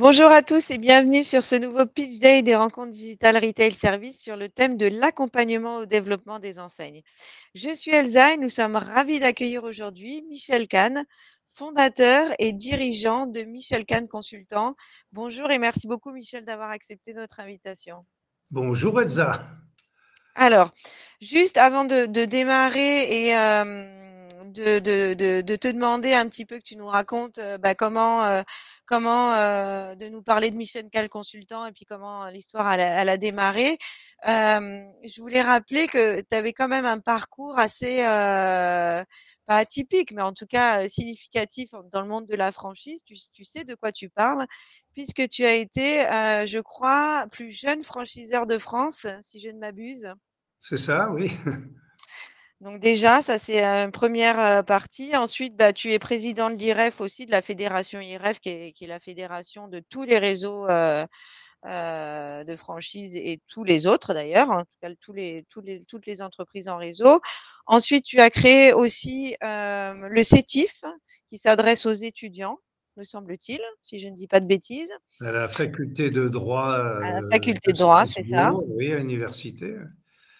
Bonjour à tous et bienvenue sur ce nouveau Pitch Day des rencontres Digital Retail Service sur le thème de l'accompagnement au développement des enseignes. Je suis Elsa et nous sommes ravis d'accueillir aujourd'hui Michel Kahn, fondateur et dirigeant de Michel Kahn Consultant. Bonjour et merci beaucoup Michel d'avoir accepté notre invitation. Bonjour Elsa. Alors, juste avant de démarrer et de te demander un petit peu que tu nous racontes comment de nous parler de Michel Cal Consultant et puis comment l'histoire elle a démarré. Je voulais rappeler que tu avais quand même un parcours assez pas atypique, mais en tout cas significatif dans le monde de la franchise. Tu sais de quoi tu parles, puisque tu as été, je crois, plus jeune franchiseur de France, si je ne m'abuse. C'est ça, oui. Donc déjà, ça c'est une première partie. Ensuite, bah, tu es président de l'IREF aussi, de la fédération IREF, qui est la fédération de tous les réseaux de franchise et tous les autres d'ailleurs, en tout cas toutes les entreprises en réseau. Ensuite, tu as créé aussi le CETIF, qui s'adresse aux étudiants, me semble-t-il, si je ne dis pas de bêtises, À la faculté de droit à la de faculté de droit, c'est ça. Strasbourg, oui, à l'université.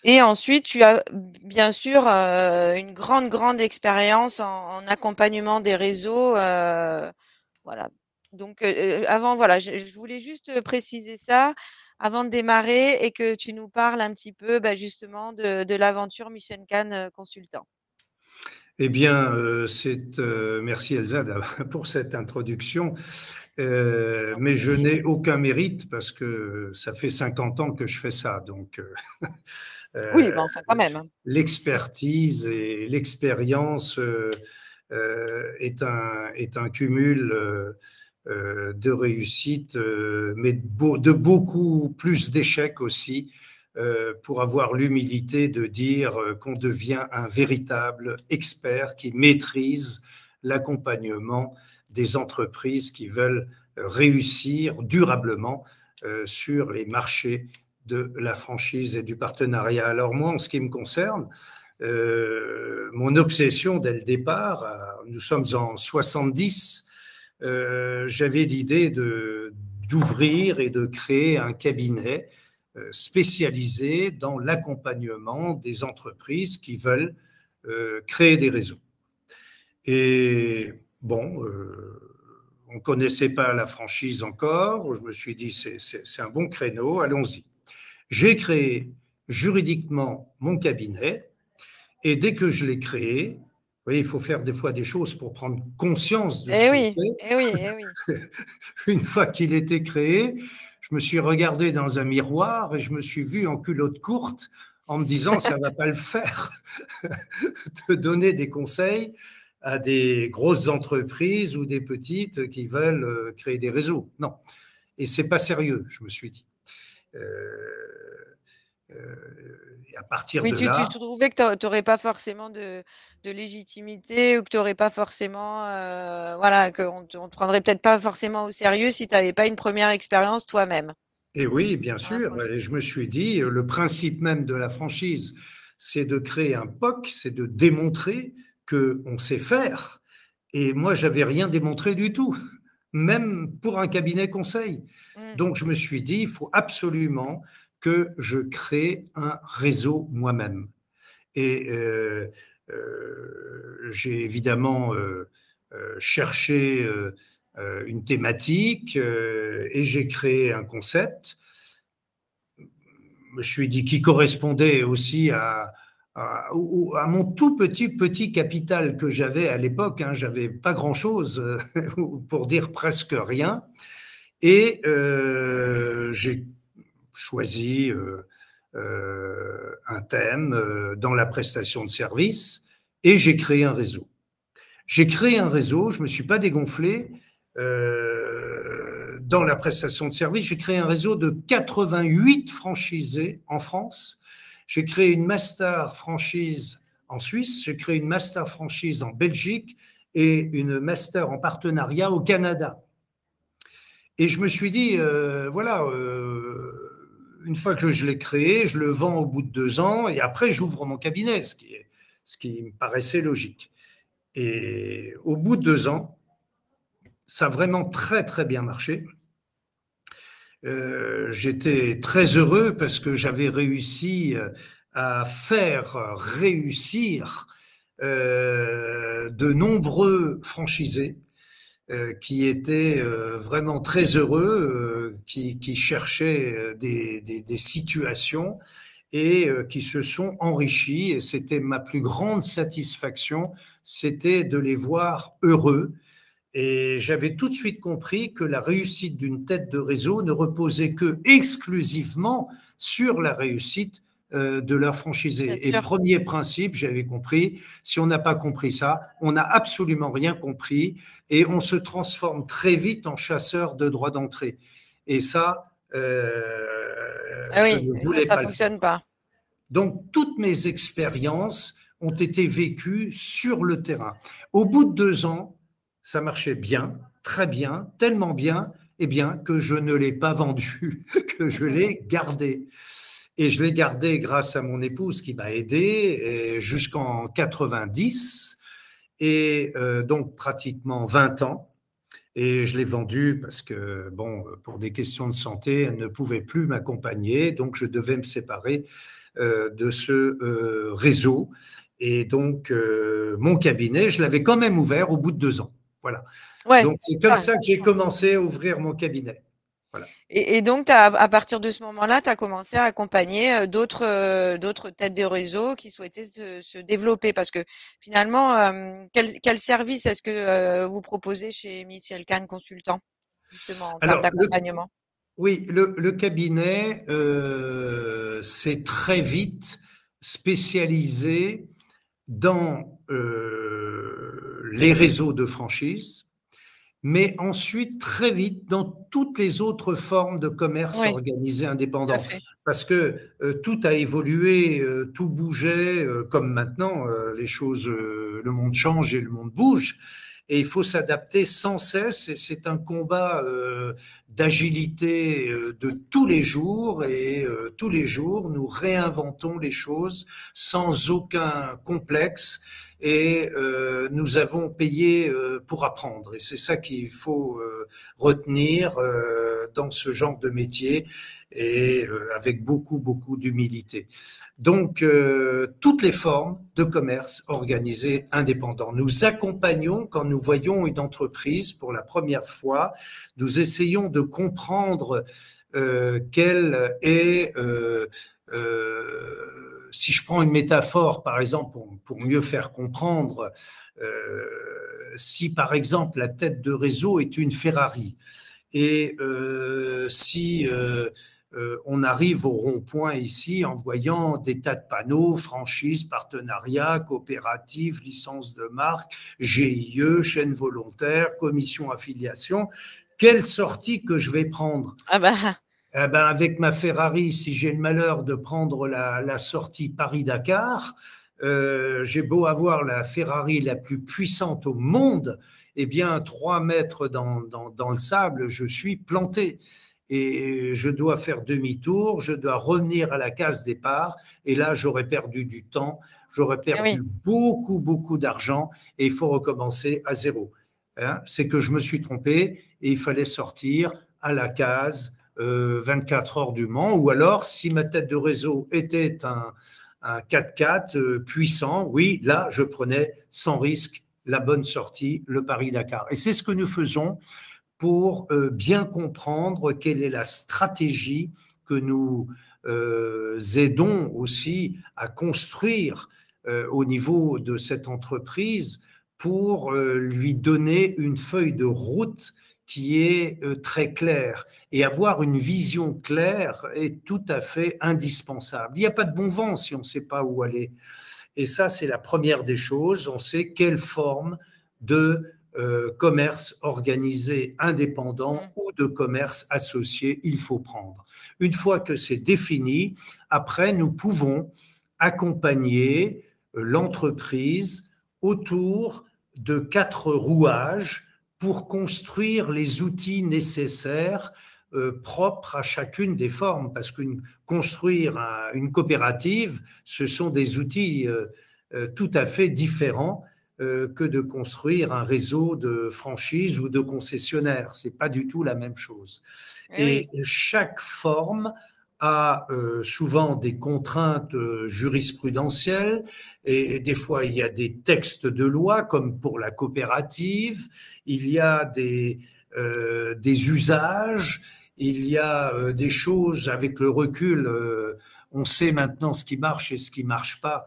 Et ensuite, tu as bien sûr une grande expérience en accompagnement des réseaux. Voilà. Donc, avant, voilà, je voulais juste préciser ça avant de démarrer et que tu nous parles un petit peu bah, justement de l'aventure Michel Kahn Consultant. Eh bien, merci Elsa pour cette introduction. Je t'en Mais je prie. n'ai aucun mérite parce que ça fait 50 ans que je fais ça. Donc, Oui, euh, bah, enfin quand même, hein. l'expertise et l'expérience est un cumul de réussites, mais de beaucoup plus d'échecs aussi, pour avoir l'humilité de dire qu'on devient un véritable expert qui maîtrise l'accompagnement des entreprises qui veulent réussir durablement sur les marchés de la franchise et du partenariat. Alors moi, en ce qui me concerne, mon obsession dès le départ, nous sommes en 70, j'avais l'idée d'ouvrir et de créer un cabinet spécialisé dans l'accompagnement des entreprises qui veulent créer des réseaux. Et bon, on ne connaissait pas la franchise encore. Je me suis dit, c'est un bon créneau, allons-y. J'ai créé juridiquement mon cabinet et dès que je l'ai créé, vous voyez, il faut faire des fois des choses pour prendre conscience de ce Eh qu'on oui, fait. eh oui, eh oui. Une fois qu'il était créé, je me suis regardé dans un miroir et je me suis vu en culotte courte en me disant ça ne va pas le faire de donner des conseils à des grosses entreprises ou des petites qui veulent créer des réseaux. Non. Et c'est pas sérieux, je me suis dit. Et à partir Oui, de tu là, trouvais que tu n'aurais pas forcément de légitimité ou que tu n'aurais pas forcément, voilà, qu'on on te prendrait peut-être pas forcément au sérieux si tu n'avais pas une première expérience toi-même et oui, bien dans la sûr, et franchise. je me suis dit, le principe même de la franchise, c'est de créer un POC, c'est de démontrer qu'on sait faire. Et moi, j'avais rien démontré du tout, même pour un cabinet conseil. Mmh. Donc, je me suis dit, il faut absolument que je crée un réseau moi-même. Et j'ai évidemment cherché une thématique et j'ai créé un concept. Je me suis dit qui correspondait aussi à mon tout petit capital que j'avais à l'époque. Hein, j'avais pas grand-chose, pour dire presque rien. Et j'ai choisi un thème dans la prestation de service et j'ai créé un réseau. J'ai créé un réseau, je ne me suis pas dégonflé. Dans la prestation de service, j'ai créé un réseau de 88 franchisés en France. J'ai créé une master franchise en Suisse, j'ai créé une master franchise en Belgique et une master en partenariat au Canada. Et je me suis dit, voilà, une fois que je l'ai créé, je le vends au bout de 2 ans et après j'ouvre mon cabinet, ce qui me paraissait logique. Et au bout de 2 ans, ça a vraiment très très bien marché. j'étais très heureux parce que j'avais réussi à faire réussir de nombreux franchisés qui étaient vraiment très heureux, qui cherchaient des situations et qui se sont enrichis. Et c'était ma plus grande satisfaction, c'était de les voir heureux. Et j'avais tout de suite compris que la réussite d'une tête de réseau ne reposait que exclusivement sur la réussite de leur Bien franchisé. Et sûr. premier principe, j'avais compris, si on n'a pas compris ça, on n'a absolument rien compris et on se transforme très vite en chasseur de droits d'entrée. Et ça, Ah je oui, ne et voulais ça pas le faire. fonctionne pas. Donc, toutes mes expériences ont été vécues sur le terrain. Au bout de 2 ans, ça marchait bien, très bien, tellement bien, eh bien que je ne l'ai pas vendu, que je l'ai gardé. Et je l'ai gardé grâce à mon épouse qui m'a aidé jusqu'en 90 et donc pratiquement 20 ans. Et je l'ai vendu parce que, bon, pour des questions de santé, elle ne pouvait plus m'accompagner, donc je devais me séparer de ce réseau. Et donc, mon cabinet, je l'avais quand même ouvert au bout de 2 ans. Voilà. Ouais, Donc, c'est comme ça. ça que j'ai commencé à ouvrir mon cabinet. Voilà. Et donc, à partir de ce moment-là, tu as commencé à accompagner d'autres têtes de réseau qui souhaitaient se développer. Parce que finalement, quel service est-ce que vous proposez chez Michel Kahn Consultant, justement, en termes Alors, d'accompagnement? oui, le cabinet s'est très vite spécialisé dans les réseaux de franchise, mais ensuite, très vite, dans toutes les autres formes de commerce Oui, organisé tout à indépendant. fait. Parce que tout a évolué, tout bougeait, comme maintenant, les choses, le monde change et le monde bouge. Et il faut s'adapter sans cesse, et c'est un combat d'agilité de tous les jours, et tous les jours, nous réinventons les choses sans aucun complexe et nous avons payé pour apprendre. Et c'est ça qu'il faut retenir dans ce genre de métier et avec beaucoup, beaucoup d'humilité. Donc, toutes les formes de commerce organisé indépendant. Nous accompagnons quand nous voyons une entreprise pour la première fois, nous essayons de comprendre quelle est si je prends une métaphore, par exemple, pour mieux faire comprendre, si par exemple la tête de réseau est une Ferrari et si on arrive au rond-point ici en voyant des tas de panneaux, franchise, partenariat, coopérative, licence de marque, GIE, chaîne volontaire, commission affiliation, quelle sortie que je vais prendre? Ah bah, Eh ben, avec ma Ferrari, si j'ai le malheur de prendre la sortie Paris-Dakar, j'ai beau avoir la Ferrari la plus puissante au monde, eh bien, 3 mètres dans le sable, je suis planté. Et je dois faire demi-tour, je dois revenir à la case départ, et là, j'aurais perdu du temps, j'aurais eh oui. perdu beaucoup, beaucoup d'argent, et il faut recommencer à zéro. Hein, c'est que je me suis trompé, et il fallait sortir à la case 24 heures du Mans, ou alors si ma tête de réseau était un 4x4 puissant, oui, là, je prenais sans risque la bonne sortie, le Paris-Dakar. Et c'est ce que nous faisons pour bien comprendre quelle est la stratégie que nous aidons aussi à construire au niveau de cette entreprise pour lui donner une feuille de route qui est très claire. Et avoir une vision claire est tout à fait indispensable. Il n'y a pas de bon vent si on ne sait pas où aller. Et ça, c'est la première des choses. On sait quelle forme de commerce organisé indépendant ou de commerce associé il faut prendre. Une fois que c'est défini, après, nous pouvons accompagner l'entreprise autour de 4 rouages pour construire les outils nécessaires propres à chacune des formes, parce que construire une coopérative, ce sont des outils tout à fait différents que de construire un réseau de franchises ou de concessionnaires. C'est pas du tout la même chose. Eh Et oui. chaque forme a souvent des contraintes jurisprudentielles et des fois il y a des textes de loi comme pour la coopérative, il y a des usages, il y a des choses avec le recul, on sait maintenant ce qui marche et ce qui marche pas.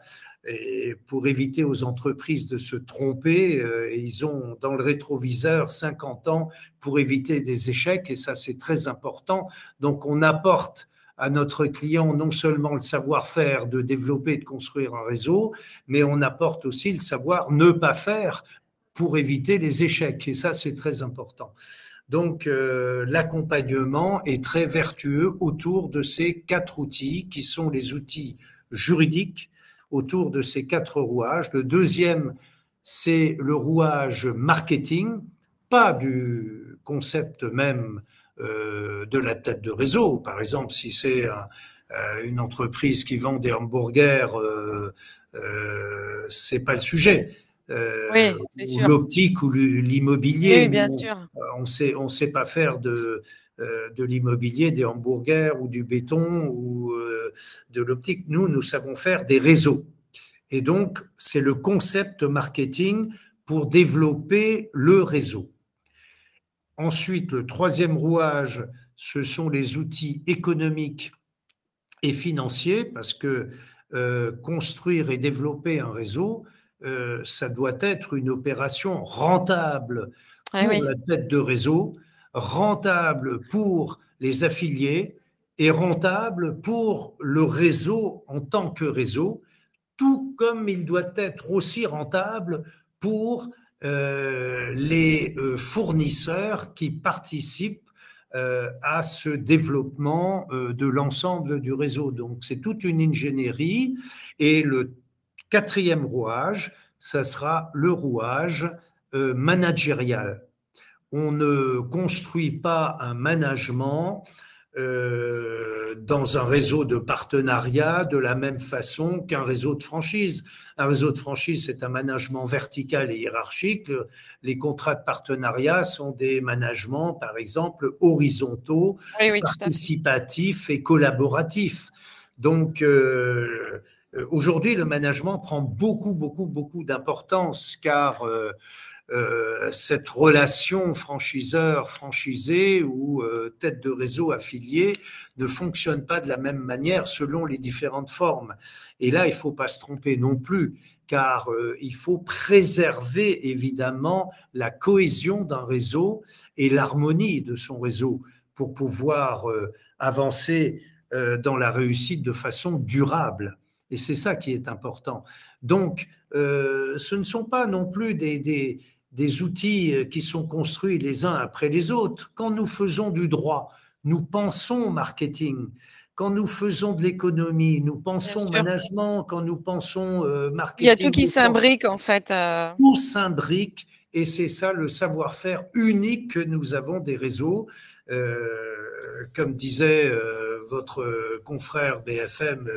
Et pour éviter aux entreprises de se tromper, ils ont dans le rétroviseur 50 ans pour éviter des échecs, et ça c'est très important. Donc on apporte à notre client non seulement le savoir-faire de développer et de construire un réseau, mais on apporte aussi le savoir ne pas faire pour éviter les échecs, et ça c'est très important. Donc l'accompagnement est très vertueux autour de ces 4 outils qui sont les outils juridiques, autour de ces 4 rouages. Le deuxième, c'est le rouage marketing, pas du concept même de la tête de réseau. Par exemple, si c'est une entreprise qui vend des hamburgers, c'est pas le sujet. Oui, c'est Ou sûr. l'optique ou Oui, l'immobilier. oui, bien Nous, sûr. on sait pas faire de l'immobilier, des hamburgers ou du béton ou de l'optique. Nous savons faire des réseaux. Et donc, c'est le concept marketing pour développer le réseau. Ensuite, le troisième rouage, ce sont les outils économiques et financiers, parce que construire et développer un réseau, ça doit être une opération rentable Eh pour oui, la tête de réseau, rentable pour les affiliés et rentable pour le réseau en tant que réseau, tout comme il doit être aussi rentable pour les fournisseurs qui participent à ce développement de l'ensemble du réseau. Donc c'est toute une ingénierie. Et le quatrième rouage, ça sera le rouage managérial. On ne construit pas un management dans un réseau de partenariat de la même façon qu'un réseau de franchise. Un réseau de franchise, c'est un management vertical et hiérarchique. Les contrats de partenariat sont des managements, par exemple, horizontaux, oui, oui, tout à fait. participatifs et collaboratifs. Donc, aujourd'hui, le management prend beaucoup, beaucoup, beaucoup d'importance car cette relation franchiseur-franchisé ou tête de réseau affilié ne fonctionne pas de la même manière selon les différentes formes. Et là, il ne faut pas se tromper non plus, car il faut préserver évidemment la cohésion d'un réseau et l'harmonie de son réseau pour pouvoir avancer dans la réussite de façon durable. Et c'est ça qui est important. Donc, ce ne sont pas non plus des outils qui sont construits les uns après les autres. Quand nous faisons du droit, nous pensons marketing. Quand nous faisons de l'économie, nous Bien pensons sûr. management. Quand nous pensons Il y a tout marketing, qui nous pensons s'imbrique en fait. tout s'imbrique et c'est ça le savoir-faire unique que nous avons des réseaux. Comme disait votre confrère BFM,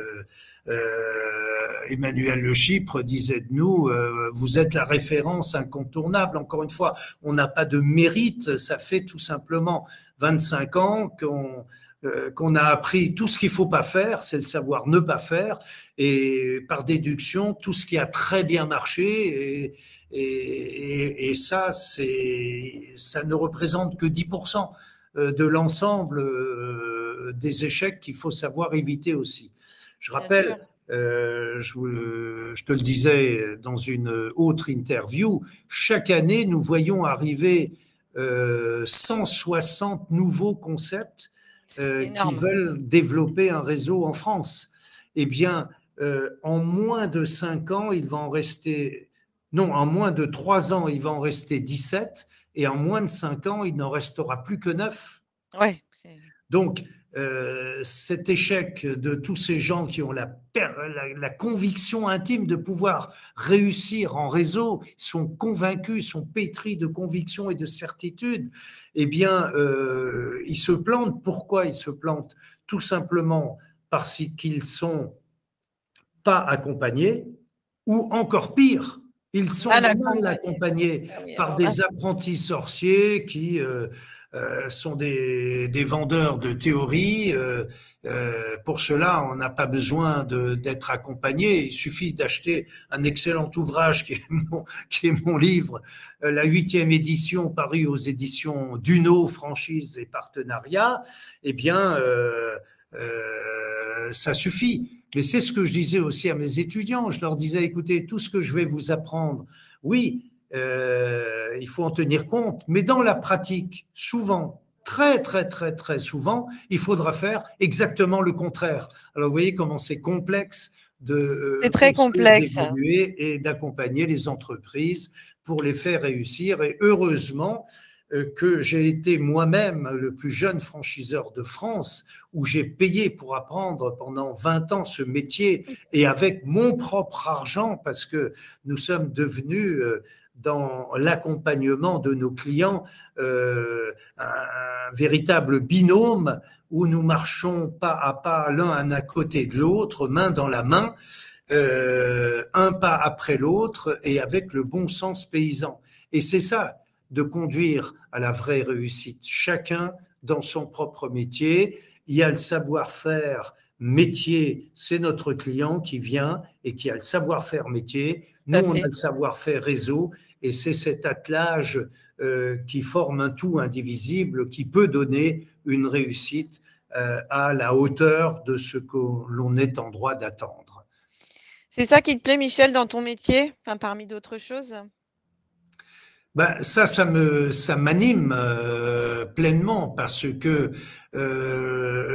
Emmanuel Le Chypre, disait de nous, vous êtes la référence incontournable. Encore une fois, on n'a pas de mérite, ça fait tout simplement 25 ans qu'on a appris tout ce qu'il ne faut pas faire, c'est le savoir ne pas faire, et par déduction, tout ce qui a très bien marché, et ça, ça ne représente que 10% de l'ensemble des échecs qu'il faut savoir éviter aussi. Je Bien sûr. rappelle, je te le disais dans une autre interview, chaque année, nous voyons arriver 160 nouveaux concepts C'est qui énorme. veulent développer un réseau en France. Eh bien, en moins de 5 ans, il va en rester, non, en moins de 3 ans, il va en rester 17, et en moins de 5 ans, il n'en restera plus que 9. Ouais. Donc, cet échec de tous ces gens qui ont la conviction intime de pouvoir réussir en réseau, sont convaincus, sont pétris de conviction et de certitude, eh bien, ils se plantent. Pourquoi ils se plantent? Tout simplement parce qu'ils ne sont pas accompagnés, ou encore pire, Ils sont Mal mal accompagné. accompagnés Ah oui, par alors là, des apprentis sorciers qui sont des vendeurs de théories. Pour cela, on n'a pas besoin d'être accompagné. Il suffit d'acheter un excellent ouvrage qui est mon livre, la 8e édition, paru aux éditions Duno, franchise et partenariat. Eh bien, ça suffit. Mais c'est ce que je disais aussi à mes étudiants. Je leur disais, écoutez, tout ce que je vais vous apprendre, oui, il faut en tenir compte, mais dans la pratique, souvent, très, très, très, très souvent, il faudra faire exactement le contraire. Alors, vous voyez comment c'est complexe de c'est très construire, complexe. d'évoluer et d'accompagner les entreprises pour les faire réussir. Et heureusement, que j'ai été moi-même le plus jeune franchiseur de France, où j'ai payé pour apprendre pendant 20 ans ce métier et avec mon propre argent, parce que nous sommes devenus dans l'accompagnement de nos clients un véritable binôme où nous marchons pas à pas l'un à côté de l'autre, main dans la main, un pas après l'autre et avec le bon sens paysan. Et c'est ça, de conduire à la vraie réussite. Chacun dans son propre métier. Il y a le savoir-faire métier, c'est notre client qui vient et qui a le savoir-faire métier. Tout Nous, à on a fait. le savoir-faire réseau et c'est cet attelage qui forme un tout indivisible qui peut donner une réussite à la hauteur de ce que l'on est en droit d'attendre. C'est ça qui te plaît, Michel, dans ton métier, enfin, parmi d'autres choses? Ben, ça m'anime pleinement parce que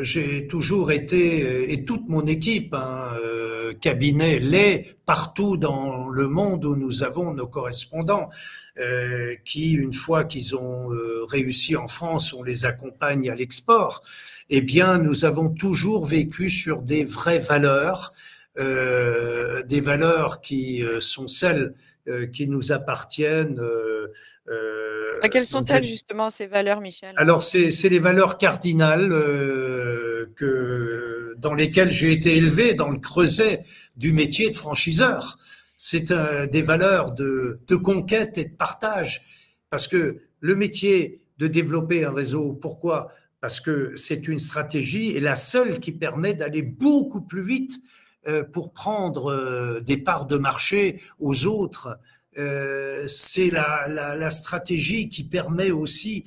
j'ai toujours été, et toute mon équipe, cabinet l'est partout dans le monde où nous avons nos correspondants, qui, une fois qu'ils ont réussi en France, on les accompagne à l'export. Eh bien, nous avons toujours vécu sur des vraies valeurs, des valeurs qui sont celles qui nous appartiennent. Quelles sont-elles justement ces valeurs, Michel? Alors c'est les valeurs cardinales dans lesquelles j'ai été élevé dans le creuset du métier de franchiseur. C'est des valeurs de conquête et de partage, parce que le métier de développer un réseau, pourquoi? Parce que c'est une stratégie et la seule qui permet d'aller beaucoup plus vite pour prendre des parts de marché aux autres. C'est la stratégie qui permet aussi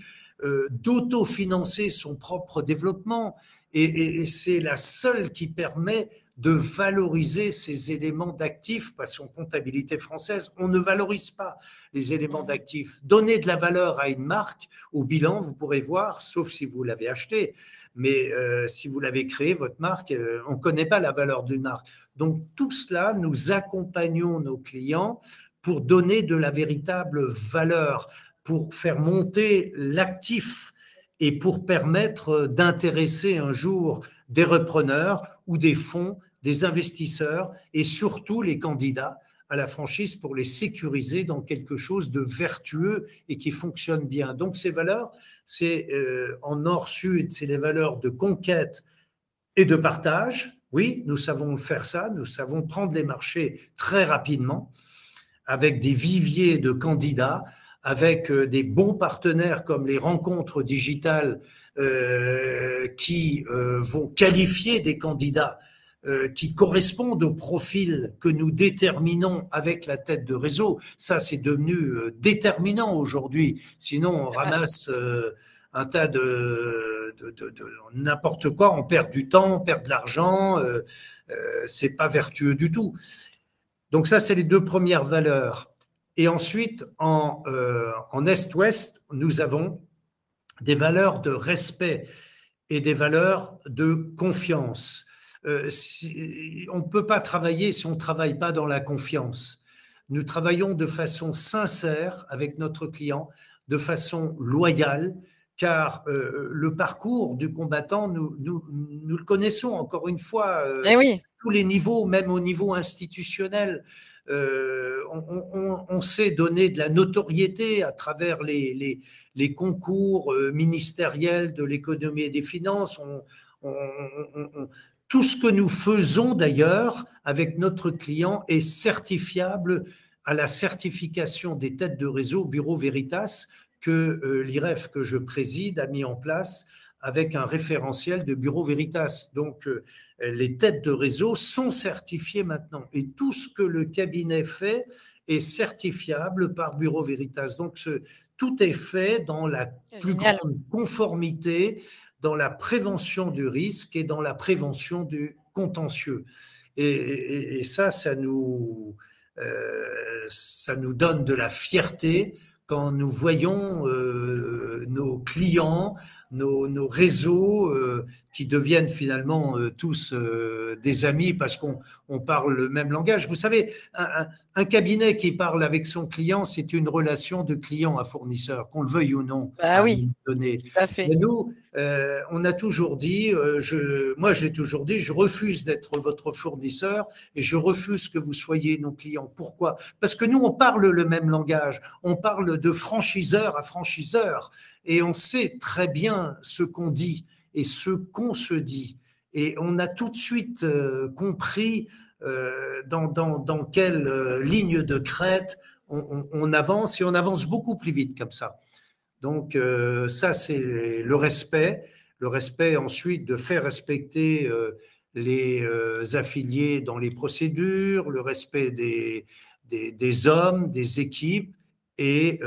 d'autofinancer son propre développement et c'est la seule qui permet de valoriser ces éléments d'actifs, parce qu'en comptabilité française, on ne valorise pas les éléments d'actifs. Donner de la valeur à une marque, au bilan, vous pourrez voir, sauf si vous l'avez acheté, mais si vous l'avez créé, votre marque, on ne connaît pas la valeur d'une marque. Donc tout cela, nous accompagnons nos clients pour donner de la véritable valeur, pour faire monter l'actif et pour permettre d'intéresser un jour des repreneurs ou des fonds, des investisseurs et surtout les candidats à la franchise pour les sécuriser dans quelque chose de vertueux et qui fonctionne bien. Donc ces valeurs, c'est en nord-sud, c'est les valeurs de conquête et de partage. Oui, nous savons faire ça, nous savons prendre les marchés très rapidement avec des viviers de candidats, avec des bons partenaires comme les rencontres digitales qui vont qualifier des candidats qui correspondent au profil que nous déterminons avec la tête de réseau. Ça, c'est devenu déterminant aujourd'hui. Sinon, on ramasse un tas de n'importe quoi, on perd du temps, on perd de l'argent, c'est pas vertueux du tout. Donc ça, c'est les deux premières valeurs. Et ensuite, en Est-Ouest, nous avons des valeurs de respect et des valeurs de confiance. On ne peut pas travailler si on ne travaille pas dans la confiance. Nous travaillons de façon sincère avec notre client, de façon loyale, car le parcours du combattant, nous le connaissons encore une fois, Eh oui. tous les niveaux, même au niveau institutionnel. On sait donner de la notoriété à travers les concours ministériels de l'économie et des finances. Tout ce que nous faisons d'ailleurs avec notre client est certifiable à la certification des têtes de réseau Bureau Veritas que l'IREF que je préside a mis en place avec un référentiel de Bureau Veritas. Donc, les têtes de réseau sont certifiées maintenant. Et tout ce que le cabinet fait est certifiable par Bureau Veritas. Donc, tout est fait dans la plus grande conformité, dans la prévention du risque et dans la prévention du contentieux. Et ça, ça nous donne de la fierté quand nous voyons nos clients, nos réseaux qui deviennent finalement tous des amis parce qu'on parle le même langage. Vous savez, un cabinet qui parle avec son client, c'est une relation de client à fournisseur, qu'on le veuille ou non, à un moment donné. Tout à fait. Mais nous, on a toujours dit, moi je l'ai toujours dit, je refuse d'être votre fournisseur et je refuse que vous soyez nos clients. Pourquoi? Parce que nous, on parle le même langage, on parle de franchiseur à franchiseur et on sait très bien ce qu'on dit et ce qu'on se dit. Et on a tout de suite compris dans quelle ligne de crête on avance, et on avance beaucoup plus vite comme ça. Donc ça, c'est le respect ensuite de faire respecter les affiliés dans les procédures, le respect des hommes, des équipes et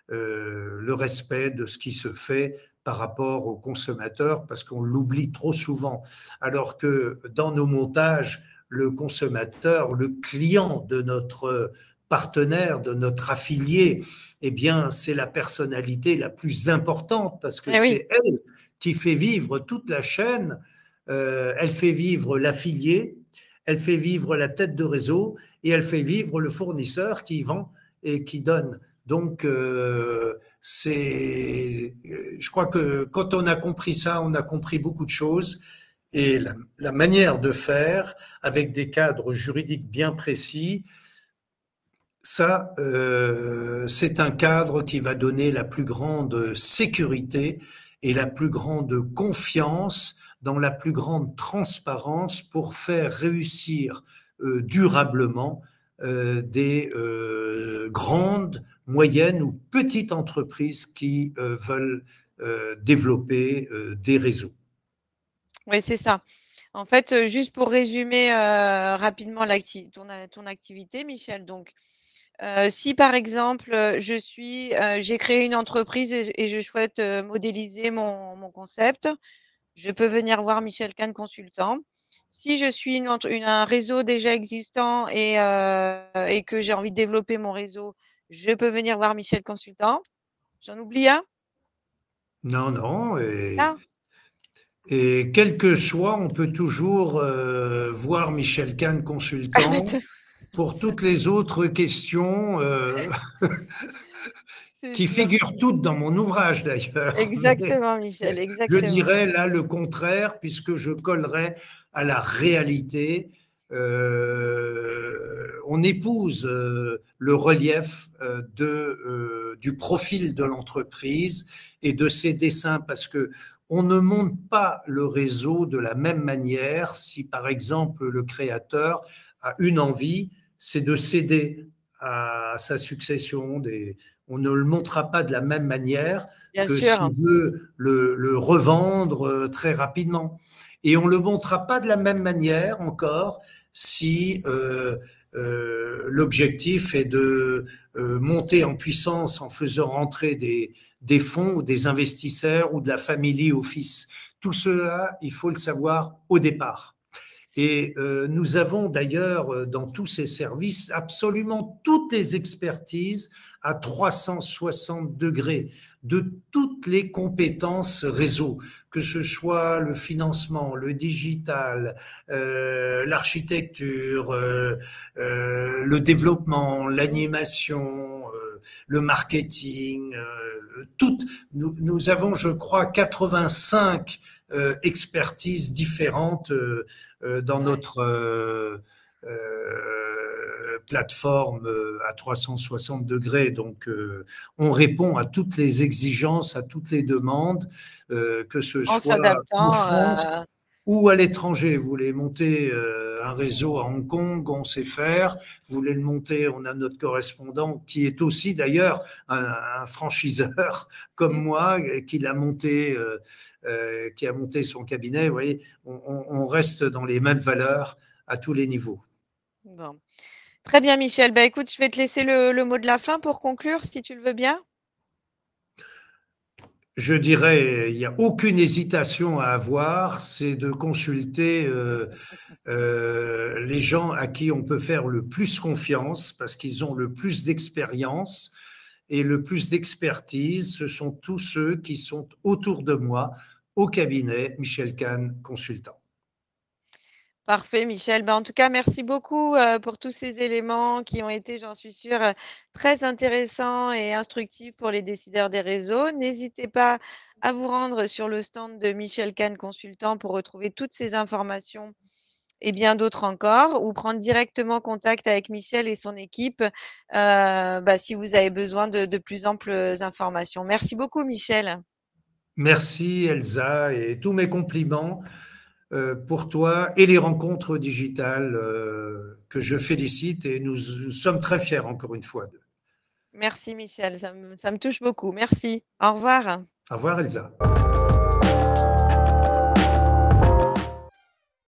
le respect de ce qui se fait par rapport aux consommateurs, parce qu'on l'oublie trop souvent. Alors que dans nos montages, le consommateur, le client de notre partenaire, de notre affilié, eh bien, c'est la personnalité la plus importante parce que c'est elle qui fait vivre toute la chaîne. Elle fait vivre l'affilié, elle fait vivre la tête de réseau et elle fait vivre le fournisseur qui vend et qui donne. Donc, je crois que quand on a compris ça, on a compris beaucoup de choses. Et la manière de faire, avec des cadres juridiques bien précis, ça, c'est un cadre qui va donner la plus grande sécurité et la plus grande confiance dans la plus grande transparence pour faire réussir durablement des grandes, moyennes ou petites entreprises qui veulent développer des réseaux. Oui, c'est ça. En fait, juste pour résumer rapidement ton activité, Michel, donc, si par exemple, j'ai créé une entreprise et je souhaite modéliser mon concept, je peux venir voir Michel Kahn consultant. Si je suis un réseau déjà existant et que j'ai envie de développer mon réseau, je peux venir voir Michel consultant. J'en oublie un? Non, non. Et quel que soit, on peut toujours voir Michel Kahn consultant pour toutes les autres questions qui figurent toutes dans mon ouvrage d'ailleurs. Exactement, Michel, exactement. Je dirais là le contraire puisque je collerais à la réalité. On épouse le relief du profil de l'entreprise et de ses dessins parce que on ne monte pas le réseau de la même manière si, par exemple, le créateur a une envie, c'est de céder à sa succession. On ne le montrera pas de la même manière que s'il veut le revendre très rapidement. Et on ne le montrera pas de la même manière encore si l'objectif est de monter en puissance en faisant rentrer des fonds ou des investisseurs ou de la family office. Tout cela, il faut le savoir au départ. Et nous avons d'ailleurs dans tous ces services absolument toutes les expertises à 360 degrés de toutes les compétences réseau, que ce soit le financement, le digital, l'architecture, le développement, l'animation, le marketing, toutes. Nous avons, je crois, 85 expertises différentes dans notre plateforme à 360 degrés. Donc, on répond à toutes les exigences, à toutes les demandes, que ce soit en France ou à l'étranger. Vous voulez monter un réseau à Hong Kong, on sait faire. Vous voulez le monter, on a notre correspondant qui est aussi d'ailleurs un franchiseur comme moi, qui a monté son cabinet. Vous voyez, on reste dans les mêmes valeurs à tous les niveaux. Bon. Très bien, Michel. Bah, écoute, je vais te laisser le mot de la fin pour conclure, si tu le veux bien. Je dirais, il n'y a aucune hésitation à avoir, c'est de consulter les gens à qui on peut faire le plus confiance parce qu'ils ont le plus d'expérience et le plus d'expertise. Ce sont tous ceux qui sont autour de moi au cabinet Michel Kahn Consultant. Parfait, Michel. Bah, en tout cas, merci beaucoup pour tous ces éléments qui ont été, j'en suis sûre, très intéressants et instructifs pour les décideurs des réseaux. N'hésitez pas à vous rendre sur le stand de Michel Kahn Consultant pour retrouver toutes ces informations et bien d'autres encore, ou prendre directement contact avec Michel et son équipe bah, si vous avez besoin de plus amples informations. Merci beaucoup, Michel. Merci Elsa et tous mes compliments pour toi et les rencontres digitales que je félicite et nous sommes très fiers encore une fois. Merci, Michel. Ça me touche beaucoup. Merci. Au revoir. Au revoir Elsa.